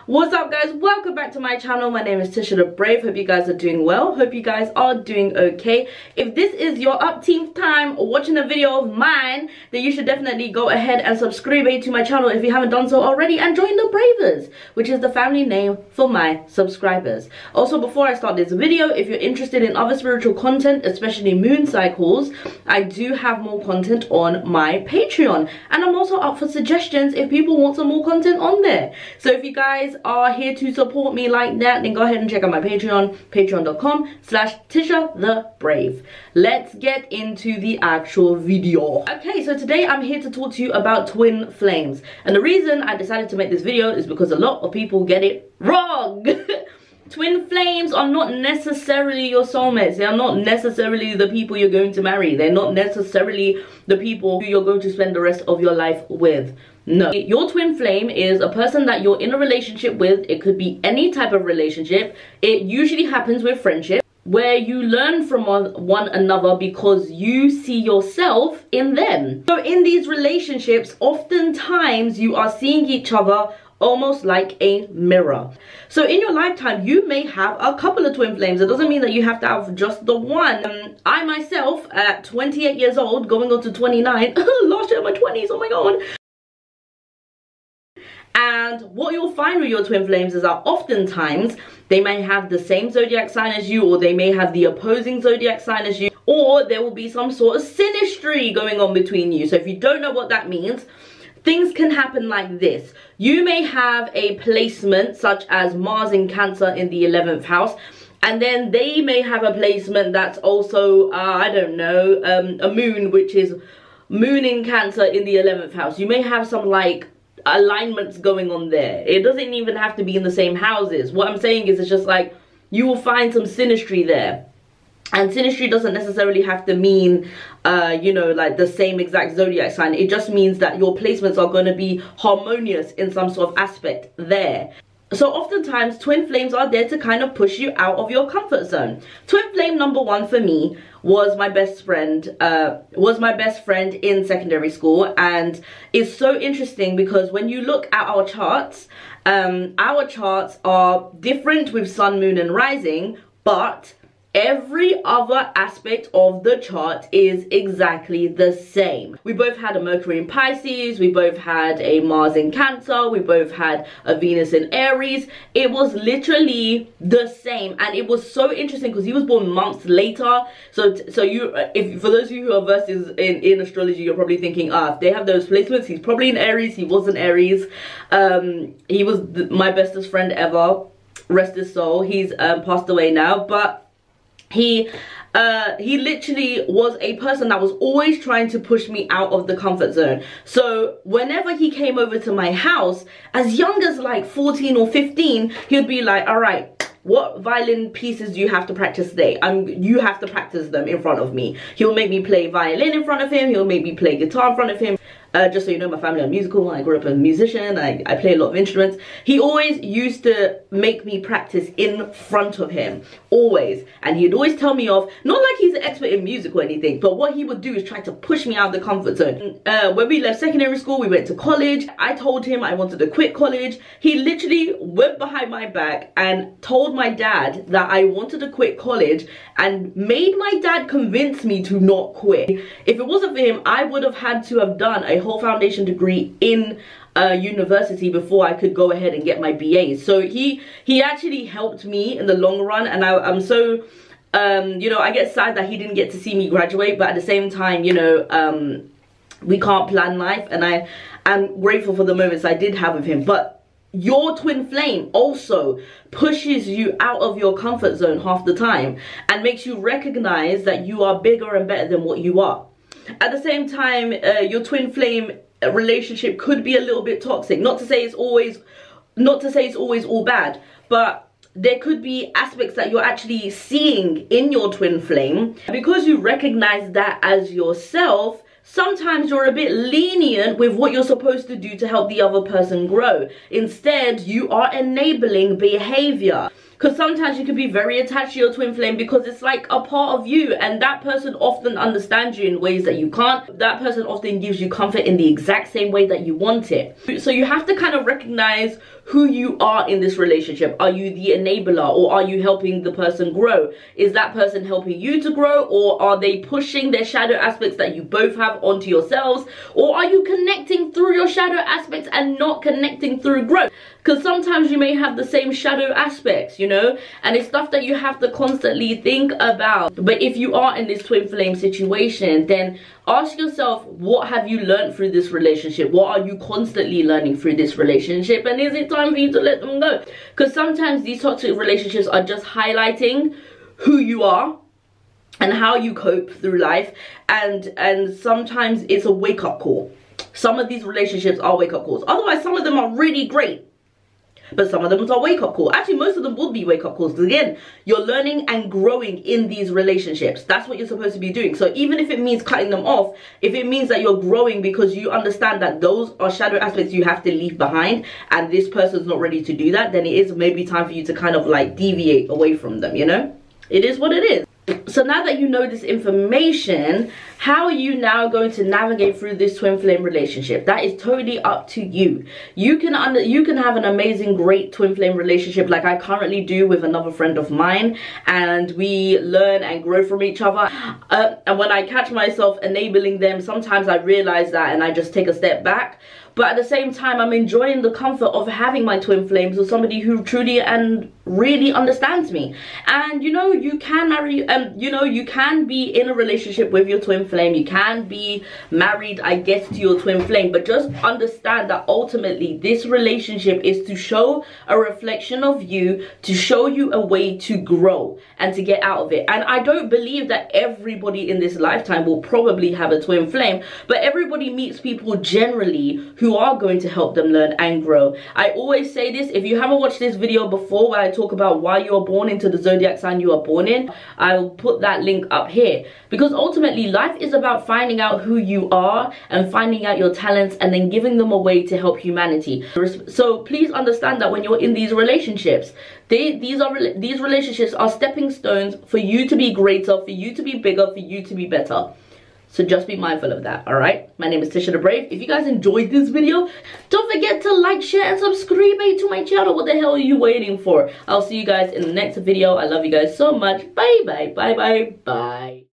What's up, guys? Welcome back to my channel. My name is TishaTheBrave. Hope you guys are doing well. Hope you guys are doing okay. If this is your upteenth time watching a video of mine, then you should definitely go ahead and subscribe to my channel if you haven't done so already, and join the Bravers, which is the family name for my subscribers. Also, before I start this video, if you're interested in other spiritual content, especially moon cycles, I do have more content on my Patreon, and I'm also up for suggestions if people want some more content on there. So if you guys are here to support me like that, then go ahead and check out my Patreon, patreon.com/TishaTheBrave. Let's get into the actual video. Okay, so today I'm here to talk to you about twin flames, and the reason I decided to make this video is because a lot of people get it wrong. Twin flames are not necessarily your soulmates. They are not necessarily the people you're going to marry. They're not necessarily the people who you're going to spend the rest of your life with. No. Your twin flame is a person that you're in a relationship with. It could be any type of relationship. It usually happens with friendship, where you learn from one another because you see yourself in them. So in these relationships, oftentimes you are seeing each other almost like a mirror. So in your lifetime, you may have a couple of twin flames. It doesn't mean that you have to have just the one. I myself, at 28 years old, going on to 29, last year in my 20s, oh my god. And what you'll find with your twin flames is that oftentimes they may have the same zodiac sign as you, or they may have the opposing zodiac sign as you, or there will be some sort of synastry going on between you. So if you don't know what that means, things can happen like this. You may have a placement such as Mars in Cancer in the 11th house, and then they may have a placement that's also, I don't know, a moon, which is Moon in Cancer in the 11th house. You may have some like alignments going on there. It doesn't even have to be in the same houses. What I'm saying is, it's just like you will find some synastry there. And synastry doesn't necessarily have to mean, you know, like the same exact zodiac sign. It just means that your placements are going to be harmonious in some sort of aspect there. So oftentimes twin flames are there to kind of push you out of your comfort zone. Twin flame number one for me was my best friend. In secondary school, and it's so interesting because when you look at our charts are different with sun, moon, and rising, but every other aspect of the chart is exactly the same. We both had a Mercury in Pisces, we both had a Mars in Cancer, we both had a Venus in Aries. It was literally the same, and it was so interesting because he was born months later. So you, if for those of you who are versed in astrology, you're probably thinking, if they have those placements, he's probably in Aries. He was in Aries. He was my bestest friend ever. Rest his soul. He's passed away now, but he literally was a person that was always trying to push me out of the comfort zone. So whenever he came over to my house, as young as like 14 or 15, he would be like, all right, what violin pieces do you have to practice today? You have to practice them in front of me. He'll make me play violin in front of him. He'll make me play guitar in front of him. Just so you know, my family are musical. I grew up a musician. I play a lot of instruments. He always used to make me practice in front of him, always. And he'd always tell me off, not like he's an expert in music or anything, but what he would do is try to push me out of the comfort zone. When we left secondary school, we went to college. I told him I wanted to quit college. He literally went behind my back and told my dad that I wanted to quit college, and made my dad convince me to not quit. If it wasn't for him, I would have had to have done a whole foundation degree in university before I could go ahead and get my BA. So he actually helped me in the long run, and I'm so you know, I get sad that he didn't get to see me graduate, but at the same time, you know, we can't plan life, and I'm grateful for the moments I did have with him. But your twin flame also pushes you out of your comfort zone half the time, and makes you recognize that you are bigger and better than what you are. At the same time, your twin flame relationship could be a little bit toxic. Not to say it's always all bad, but there could be aspects that you're actually seeing in your twin flame. Because you recognize that as yourself, sometimes you're a bit lenient with what you're supposed to do to help the other person grow. Instead, you are enabling behavior. Because sometimes you can be very attached to your twin flame because it's like a part of you, and that person often understands you in ways that you can't. That person often gives you comfort in the exact same way that you want it. So you have to kind of recognize who you are in this relationship. Are you the enabler, or are you helping the person grow? Is that person helping you to grow, or are they pushing their shadow aspects that you both have onto yourselves? Or are you connecting through your shadow aspects and not connecting through growth? Because sometimes you may have the same shadow aspects, you know, and it's stuff that you have to constantly think about. But if you are in this twin flame situation, then ask yourself, what have you learned through this relationship? What are you constantly learning through this relationship? And is it time for you to let them go? Because sometimes these toxic relationships are just highlighting who you are and how you cope through life, and sometimes it's a wake-up call. Some of these relationships are wake-up calls. Otherwise, some of them are really great, but some of them are wake-up calls. Actually, most of them will be wake-up calls, because again, you're learning and growing in these relationships. That's what you're supposed to be doing. So even if it means cutting them off, if it means that you're growing because you understand that those are shadow aspects you have to leave behind, and this person's not ready to do that, then it is maybe time for you to kind of like deviate away from them, you know? It is what it is. So now that you know this information, how are you now going to navigate through this twin flame relationship? That is totally up to you. You can have an amazing, great twin flame relationship like I currently do with another friend of mine, and we learn and grow from each other. And when I catch myself enabling them, sometimes I realize that and I just take a step back. But at the same time, I'm enjoying the comfort of having my twin flames with somebody who truly and really understands me. And you know, you can marry, you know, you can be in a relationship with your twin flame. You can be married, I guess, to your twin flame. But just understand that ultimately this relationship is to show a reflection of you, to show you a way to grow and to get out of it. And I don't believe that everybody in this lifetime will probably have a twin flame, but everybody meets people generally who are going to help them learn and grow. I always say this, if you haven't watched this video before where I talk about why you are born into the zodiac sign you are born in, I'll put that link up here. Because ultimately life is about finding out who you are and finding out your talents and then giving them away to help humanity. So please understand that when you're in these relationships, these relationships are stepping stones for you to be greater, for you to be bigger, for you to be better. So just be mindful of that, alright? My name is TishaTheBrave. If you guys enjoyed this video, don't forget to like, share, and subscribe to my channel. What the hell are you waiting for? I'll see you guys in the next video. I love you guys so much. Bye, bye, bye, bye, bye.